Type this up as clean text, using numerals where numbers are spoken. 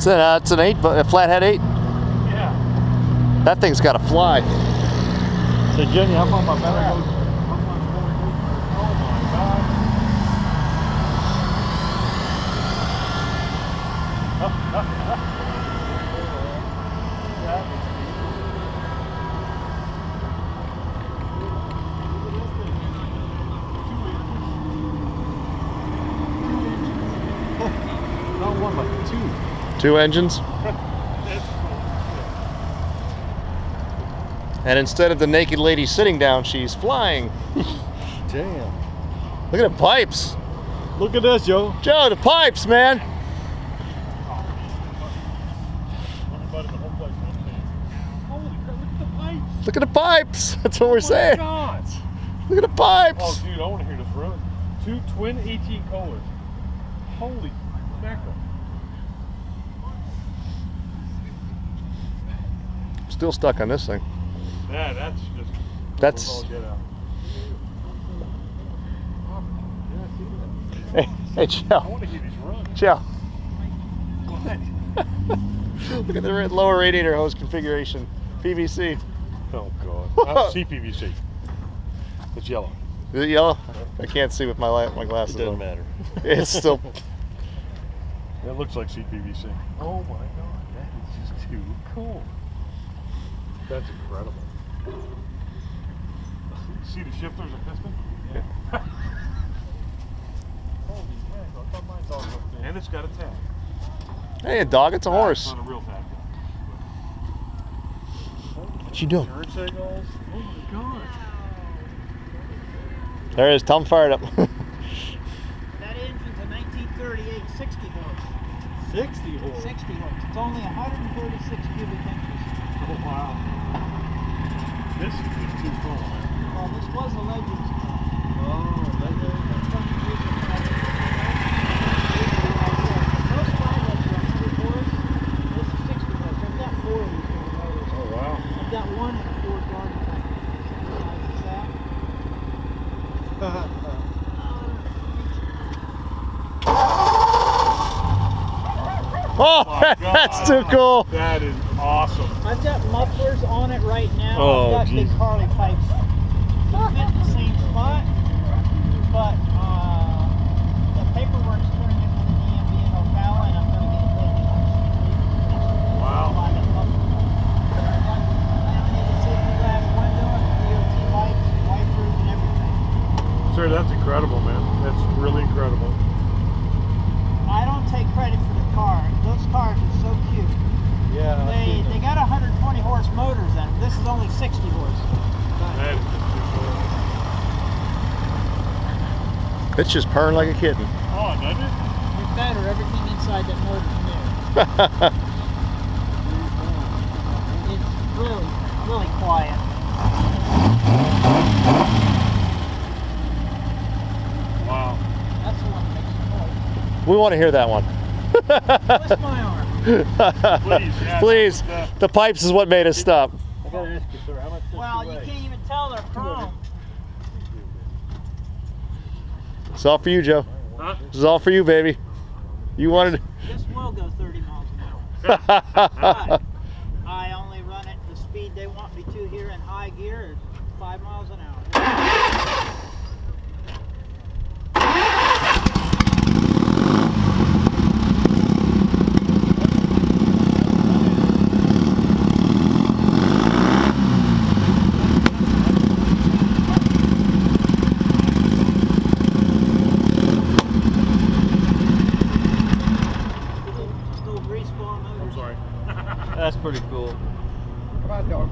It's an 8, a flathead 8. Yeah. That thing's got to fly. So Jenny, how about my battery goes? Oh my God. Not one, but two. 2 engines. That's cool. And instead of the naked lady sitting down, she's flying. Damn. Look at the pipes. Look at this, Joe. Joe, the pipes, man. Look at the pipes. That's what we're saying. God. Look at the pipes. Oh, dude, I want to hear this run. 2 twin 18 colors. Holy mackerel. Still stuck on this thing. Yeah, that's just. That's. Get out. Hey, Joe. I want to hear these runs. Joe. What? Look at the lower radiator hose configuration. PVC. Oh God. Not CPVC. It's yellow. Is it yellow? I can't see with my glasses. It doesn't on. matter. It's still. It looks like CPVC. Oh my God, that is just too cool. That's incredible. See the shifters and piston? Yeah. Holy mackerel, I thought mine dog looked in. And it's got a tag. Hey, a dog. It's a horse. It's not a real tag. What you doing? Insurance signals. Oh my God. There it is. Tell him fire it up. That engine's a 1938 60 horse. 60 horse. 60 horse. It's only 136 cubic inches. Oh wow. This is too cool, man. Well, this was a Legends car. Oh, Legends. Most Fireheads are 100 horse. This is 60 horse. I've got 4 of these motors. Oh wow. I've got one in a Ford garden tank. Same size as that. Oh, My that's God. too cool. That is awesome. I've got mufflers on it right now. Oh, I've got big geez. Harley pipes that fit in the same spot, but the paperwork's turning in with the DMV in Ocala, and I'm going to get it taken. Wow. I got mufflers on it. I got laminated safety glass window and DOT lights, wipers, and everything. Sir, that's incredible, man. That's really incredible. I don't take credit for the car. Those cars are so cute. Yeah. They got 120 horse motors in them. This is only 60 horse. That is just too cool. It's just purring like a kitten. Oh, doesn't it? It's better. Everything inside that motor's new. It's really, really quiet. Wow. That's the one that makes the noise. We want to hear that one. Twist my arm. Please. Yeah, Please. that's, The pipes is what made us stop. I gotta ask you, sir, how much does Well, you can't even tell they're chrome. It's all for you, Joe. Huh? This is all for you, baby. You wanted. This will go 30 miles an hour. But I only run it the speed they want me to here in high gear is 5 miles an hour. Still grease ball motors. I'm sorry. That's pretty cool. Come on, dog.